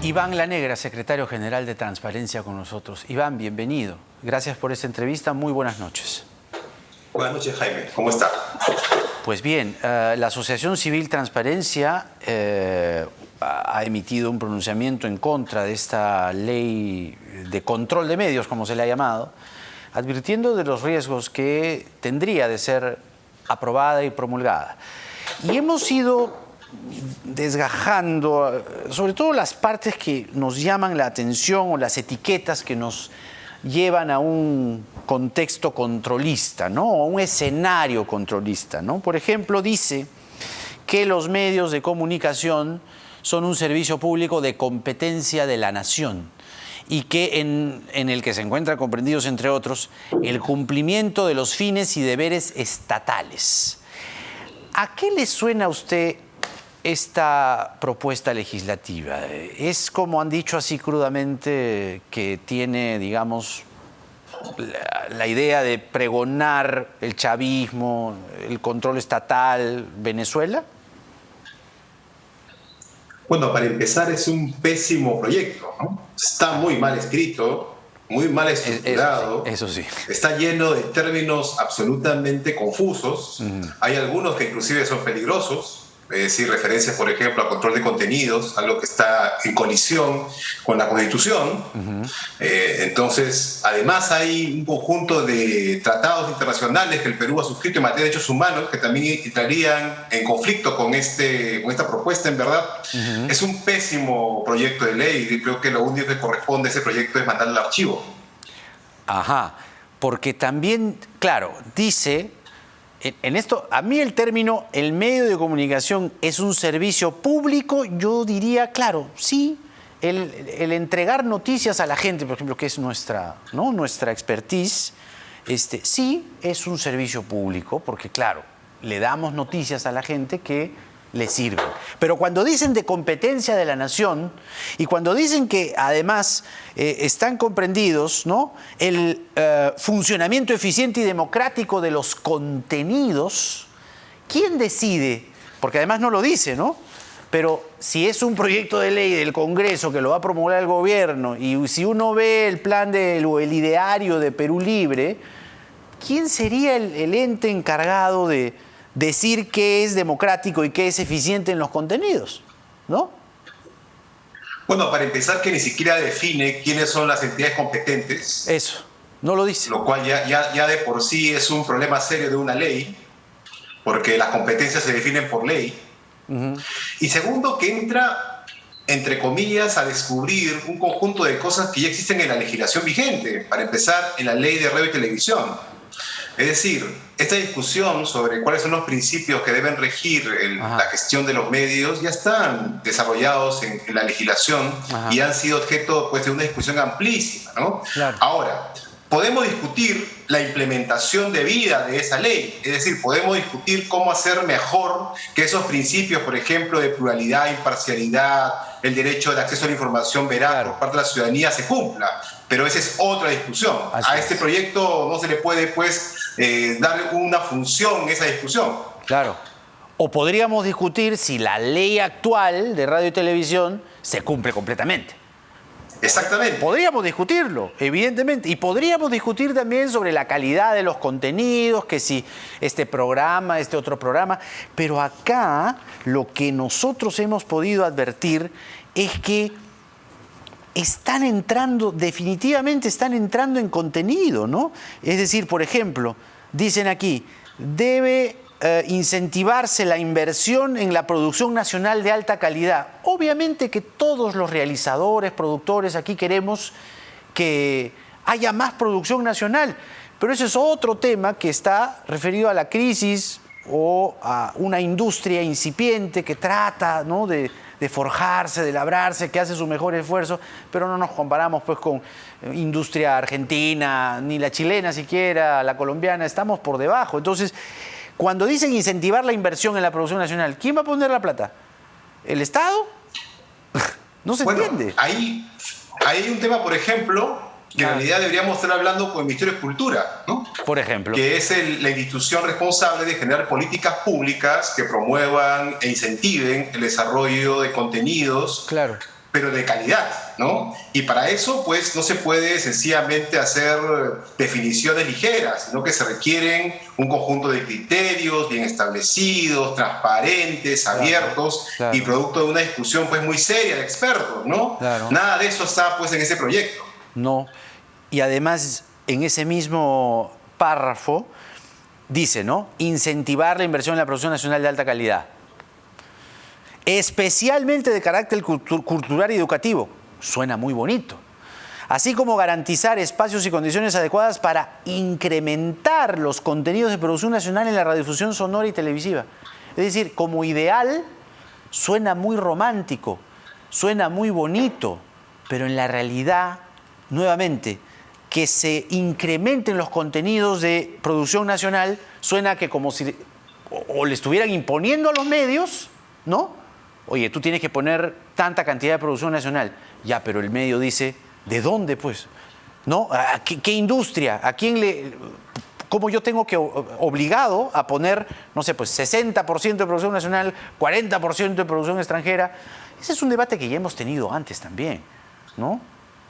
Iván Lanegra, secretario general de Transparencia con nosotros. Iván, bienvenido. Gracias por esta entrevista. Muy buenas noches. Buenas noches, Jaime. ¿Cómo está? Pues bien, la Asociación Civil Transparencia ha emitido un pronunciamiento en contra de esta ley de control de medios, como se le ha llamado, advirtiendo de los riesgos que tendría de ser aprobada y promulgada. Y hemos ido desgajando, sobre todo las partes que nos llaman la atención o las etiquetas que nos llevan a un contexto controlista, ¿no? O a un escenario controlista, ¿no? Por ejemplo, dice que los medios de comunicación son un servicio público de competencia de la nación y que en el que se encuentran comprendidos, entre otros, el cumplimiento de los fines y deberes estatales. ¿A qué le suena a usted esta propuesta legislativa? ¿Es, como han dicho así crudamente, que tiene, digamos, la idea de pregonar el chavismo, el control estatal, Venezuela? Bueno, para empezar, es un pésimo proyecto, ¿no? Está muy mal escrito, muy mal estructurado. Eso sí. Está lleno de términos absolutamente confusos. Hay algunos que inclusive son peligrosos. Es decir, referencias, por ejemplo, a control de contenidos, algo que está en colisión con la Constitución. Entonces, además hay un conjunto de tratados internacionales que el Perú ha suscrito en materia de derechos humanos que también entrarían en conflicto con esta propuesta, en verdad. Es un pésimo proyecto de ley y creo que lo único que corresponde a ese proyecto es mandarlo al archivo. Ajá, porque también, claro, dice... En esto, a mí el término, el medio de comunicación es un servicio público, yo diría, claro, sí, el entregar noticias a la gente, por ejemplo, que es nuestra expertise, sí es un servicio público, porque claro, le damos noticias a la gente que le sirven. Pero cuando dicen de competencia de la nación y cuando dicen que además están comprendidos, ¿no?, el funcionamiento eficiente y democrático de los contenidos, ¿quién decide? Porque además no lo dice, ¿no? Pero si es un proyecto de ley del Congreso que lo va a promulgar el gobierno y si uno ve el plan o el ideario de Perú Libre, ¿quién sería el ente encargado de decir qué es democrático y qué es eficiente en los contenidos, ¿no? Bueno, para empezar, que ni siquiera define quiénes son las entidades competentes. Eso, no lo dice. Lo cual ya de por sí es un problema serio de una ley, porque las competencias se definen por ley. Y segundo, que entra, entre comillas, a descubrir un conjunto de cosas que ya existen en la legislación vigente. Para empezar, en la ley de radio y televisión. Es decir, esta discusión sobre cuáles son los principios que deben regir la gestión de los medios ya están desarrollados en la legislación y han sido objeto, pues, de una discusión amplísima, ¿no? Claro. Ahora, podemos discutir la implementación debida de esa ley, es decir, podemos discutir cómo hacer mejor que esos principios, por ejemplo, de pluralidad, imparcialidad, el derecho de acceso a la información veraz por parte de la ciudadanía se cumpla. Pero esa es otra discusión. A este proyecto no se le puede, pues, dar una función en esa discusión. Claro. O podríamos discutir si la ley actual de radio y televisión se cumple completamente. Exactamente. Podríamos discutirlo, evidentemente. Y podríamos discutir también sobre la calidad de los contenidos, que si este programa, este otro programa. Pero acá lo que nosotros hemos podido advertir es que definitivamente están entrando en contenido, ¿no? Es decir, por ejemplo, dicen aquí, debe incentivarse la inversión en la producción nacional de alta calidad. Obviamente que todos los realizadores, productores, aquí queremos que haya más producción nacional, pero ese es otro tema que está referido a la crisis o a una industria incipiente que trata, ¿no?, de forjarse, de labrarse, que hace su mejor esfuerzo, pero no nos comparamos, pues, con industria argentina, ni la chilena siquiera, la colombiana, estamos por debajo. Entonces, cuando dicen incentivar la inversión en la producción nacional, ¿quién va a poner la plata? ¿El Estado? No se entiende. Ahí hay un tema, por ejemplo, que en realidad deberíamos estar hablando con el Ministerio de Cultura, ¿no? Por ejemplo. Que es la institución responsable de generar políticas públicas que promuevan e incentiven el desarrollo de contenidos pero de calidad, ¿no? Y para eso, pues, no se puede sencillamente hacer definiciones ligeras, sino que se requieren un conjunto de criterios bien establecidos, transparentes, abiertos, claro. y producto de una discusión, pues, muy seria de expertos, ¿no? Claro. Nada de eso está, pues, en ese proyecto. No. Y además, en ese mismo párrafo, dice, ¿no? Incentivar la inversión en la producción nacional de alta calidad, especialmente de carácter cultural y educativo. Suena muy bonito. Así como garantizar espacios y condiciones adecuadas para incrementar los contenidos de producción nacional en la radiodifusión sonora y televisiva. Es decir, como ideal, suena muy romántico, suena muy bonito, pero en la realidad, nuevamente, que se incrementen los contenidos de producción nacional, suena que como si o le estuvieran imponiendo a los medios, ¿no? Oye, tú tienes que poner tanta cantidad de producción nacional. Ya, pero el medio dice, ¿de dónde, pues? ¿No? ¿A qué industria? ¿A quién le...? ¿Cómo yo tengo que obligado a poner, no sé, pues 60% de producción nacional, 40% de producción extranjera? Ese es un debate que ya hemos tenido antes también, ¿no?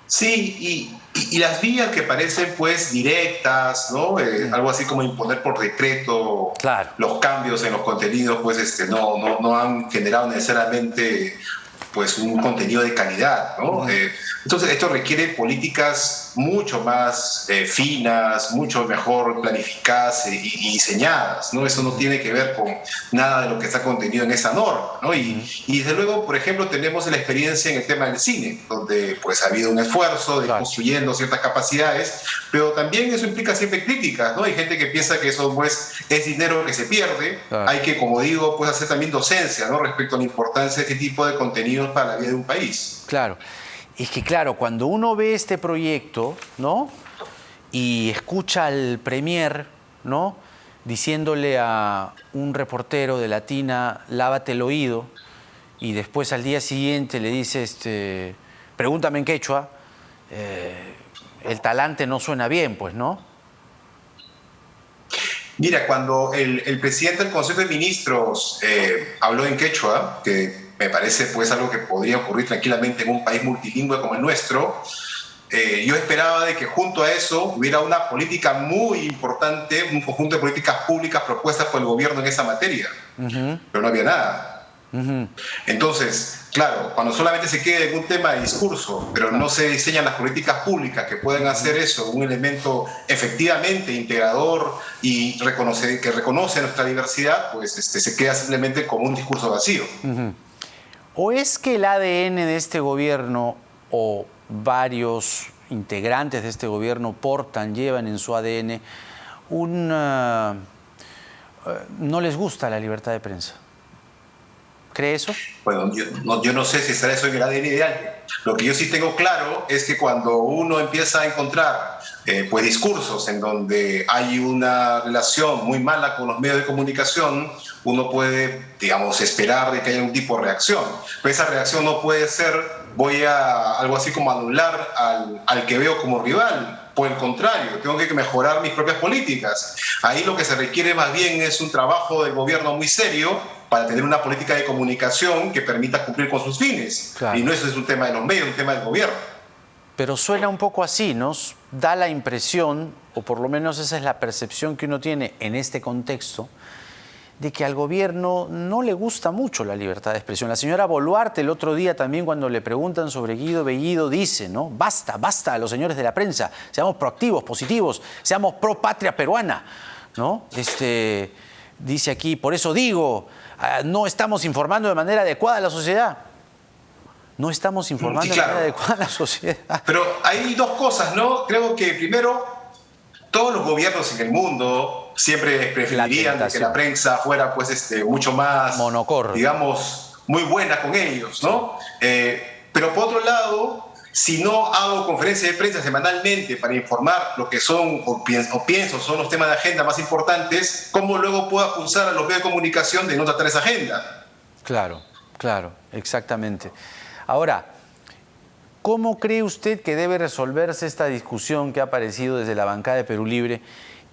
Sí, y las vías que parecen pues directas, ¿no? Algo así como imponer por decreto Claro. los cambios en los contenidos, pues no han generado necesariamente pues un contenido de calidad, ¿no? Entonces esto requiere políticas mucho más finas, mucho mejor planificadas y diseñadas, ¿no? Eso no tiene que ver con nada de lo que está contenido en esa norma, ¿no? Y desde luego, por ejemplo, tenemos la experiencia en el tema del cine, donde pues ha habido un esfuerzo de construyendo ciertas capacidades, pero también eso implica siempre críticas, ¿no? Hay gente que piensa que eso pues es dinero que se pierde, hay que, como digo, pues hacer también docencia, ¿no? Respecto a la importancia de este tipo de contenidos para la vida de un país. Claro. Es que, claro, cuando uno ve este proyecto, ¿no? Y escucha al premier, ¿no? Diciéndole a un reportero de Latina, lávate el oído, y después al día siguiente le dice, pregúntame en quechua, el talante no suena bien, pues, ¿no? Mira, cuando el presidente del Consejo de Ministros habló en quechua, que me parece pues algo que podría ocurrir tranquilamente en un país multilingüe como el nuestro, yo esperaba de que junto a eso hubiera una política muy importante, un conjunto de políticas públicas propuestas por el gobierno en esa materia, pero no había nada. Entonces, claro, cuando solamente se queda en un tema de discurso, pero no se diseñan las políticas públicas que pueden hacer eso, un elemento efectivamente integrador y que reconoce nuestra diversidad, pues se queda simplemente como un discurso vacío. ¿O es que el ADN de este gobierno o varios integrantes de este gobierno llevan en su ADN no les gusta la libertad de prensa? ¿Cree eso? Bueno, yo no sé si será eso en el ADN de alguien. Lo que yo sí tengo claro es que cuando uno empieza a encontrar pues discursos en donde hay una relación muy mala con los medios de comunicación, uno puede, digamos, esperar de que haya un tipo de reacción. Pero esa reacción no puede ser, voy a algo así como anular al que veo como rival. Por el contrario, tengo que mejorar mis propias políticas. Ahí lo que se requiere más bien es un trabajo del gobierno muy serio para tener una política de comunicación que permita cumplir con sus fines. Claro. Y no eso es un tema de los medios, es un tema del gobierno. Pero suena un poco así, ¿no? Da la impresión, o por lo menos esa es la percepción que uno tiene en este contexto, de que al gobierno no le gusta mucho la libertad de expresión. La señora Boluarte el otro día también, cuando le preguntan sobre Guido Bellido, dice, ¿no? Basta a los señores de la prensa, seamos proactivos, positivos, seamos pro patria peruana, ¿no? Dice aquí, por eso digo, no estamos informando de manera adecuada a la sociedad. No estamos informando de manera adecuada a la sociedad. Pero hay dos cosas, ¿no? Creo que primero, todos los gobiernos en el mundo siempre preferirían que la prensa fuera pues mucho más, monocordio, digamos, muy buena con ellos, ¿no? Sí. Pero por otro lado, si no hago conferencias de prensa semanalmente para informar lo que son o pienso son los temas de agenda más importantes, ¿cómo luego puedo acusar a los medios de comunicación de no tratar esa agenda? Claro, exactamente. Ahora, ¿cómo cree usted que debe resolverse esta discusión que ha aparecido desde la bancada de Perú Libre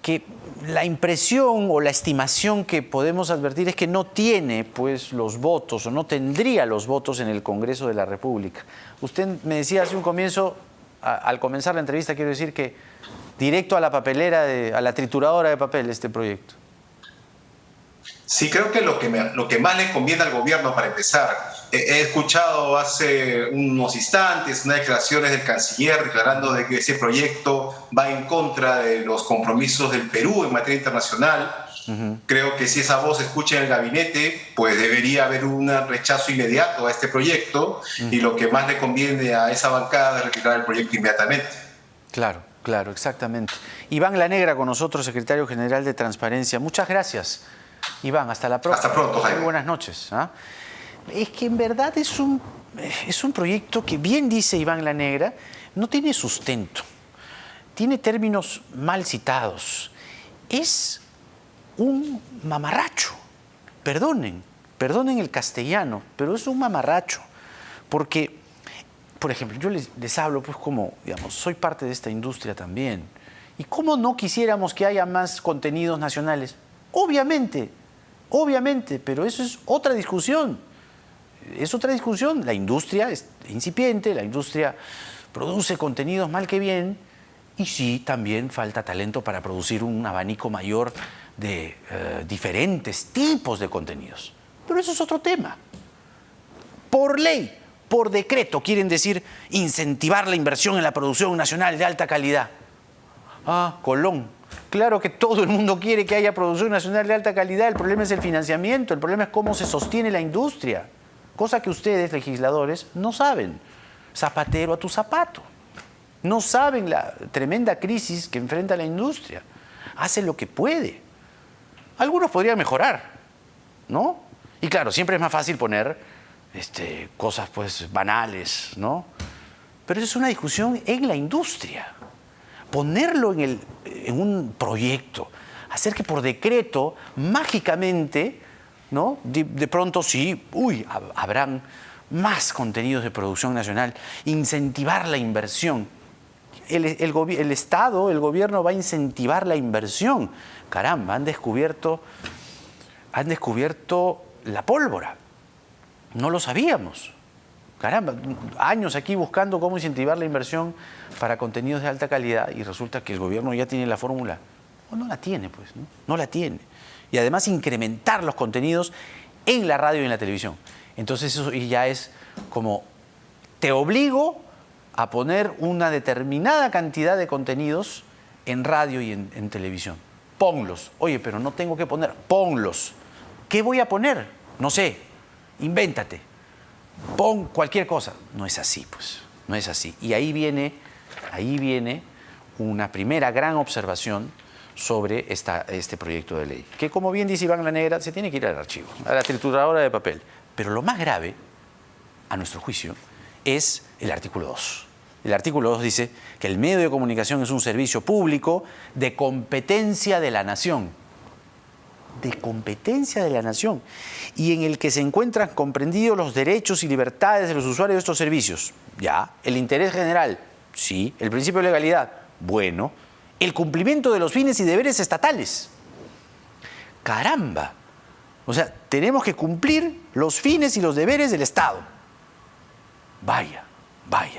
que la impresión o la estimación que podemos advertir es que no tiene pues los votos o no tendría los votos en el Congreso de la República. Usted me decía hace un comienzo, al comenzar la entrevista, quiero decir que directo a la papelera, a la trituradora de papel este proyecto. Sí, creo que lo que más le conviene al gobierno, para empezar, he escuchado hace unos instantes unas declaraciones del canciller declarando de que ese proyecto va en contra de los compromisos del Perú en materia internacional. Creo que si esa voz se escucha en el gabinete, pues debería haber un rechazo inmediato a este proyecto y lo que más le conviene a esa bancada es retirar el proyecto inmediatamente. Claro, claro, exactamente. Iván Lanegra con nosotros, secretario general de Transparencia. Muchas gracias, Iván. Hasta la próxima. Hasta pronto, Jaime. Muy buenas noches. Es que en verdad es un proyecto que, bien dice Iván Lanegra, no tiene sustento. Tiene términos mal citados. Es un mamarracho. Perdonen el castellano, pero es un mamarracho. Porque, por ejemplo, yo les hablo pues como, digamos, soy parte de esta industria también. ¿Y cómo no quisiéramos que haya más contenidos nacionales? Obviamente, pero eso es otra discusión. Es otra discusión. La industria es incipiente, la industria produce contenidos mal que bien y sí, también falta talento para producir un abanico mayor de diferentes tipos de contenidos. Pero eso es otro tema. Por ley, por decreto, quieren decir incentivar la inversión en la producción nacional de alta calidad. Colón. Claro que todo el mundo quiere que haya producción nacional de alta calidad. El problema es el financiamiento, el problema es cómo se sostiene la industria. Cosa que ustedes, legisladores, no saben. Zapatero a tu zapato. No saben la tremenda crisis que enfrenta la industria. Hace lo que puede. Algunos podrían mejorar, ¿no? Y claro, siempre es más fácil poner cosas pues banales, ¿no? Pero eso es una discusión en la industria. Ponerlo en un proyecto, hacer que por decreto, mágicamente, ¿no? De pronto sí, habrán más contenidos de producción nacional, incentivar la inversión. El Estado, el gobierno va a incentivar la inversión. Caramba, han descubierto la pólvora. No lo sabíamos. Caramba, años aquí buscando cómo incentivar la inversión para contenidos de alta calidad y resulta que el gobierno ya tiene la fórmula. No la tiene, pues, ¿no? No la tiene. Y además incrementar los contenidos en la radio y en la televisión. Entonces eso ya es como, te obligo a poner una determinada cantidad de contenidos en radio y en televisión. Ponlos. Oye, pero no tengo que poner. Ponlos. ¿Qué voy a poner? No sé. Invéntate. Pon cualquier cosa. No es así, pues. No es así. Y ahí viene una primera gran observación sobre este proyecto de ley. Que, como bien dice Iván Lanegra, se tiene que ir al archivo, a la trituradora de papel. Pero lo más grave, a nuestro juicio, es el artículo 2. El artículo 2 dice que el medio de comunicación es un servicio público de competencia de la nación. De competencia de la nación. Y en el que se encuentran comprendidos los derechos y libertades de los usuarios de estos servicios. Ya. El interés general. Sí. El principio de legalidad. Bueno. El cumplimiento de los fines y deberes estatales. Caramba. O sea, tenemos que cumplir los fines y los deberes del Estado. Vaya.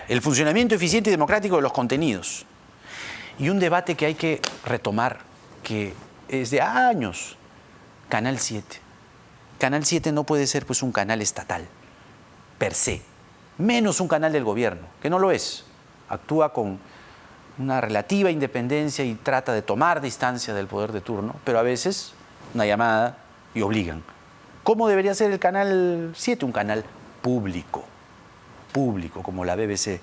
El funcionamiento eficiente y democrático de los contenidos. Y un debate que hay que retomar, que es de años. Canal 7. Canal 7 no puede ser pues un canal estatal, per se. Menos un canal del gobierno, que no lo es. Actúa con una relativa independencia y trata de tomar distancia del poder de turno, pero a veces una llamada y obligan. ¿Cómo debería ser el Canal 7? Un canal público, como la BBC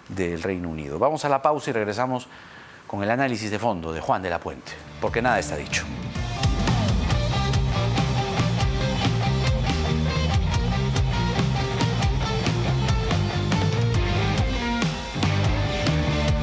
del Reino Unido. Vamos a la pausa y regresamos con el análisis de fondo de Juan de la Puente, porque nada está dicho.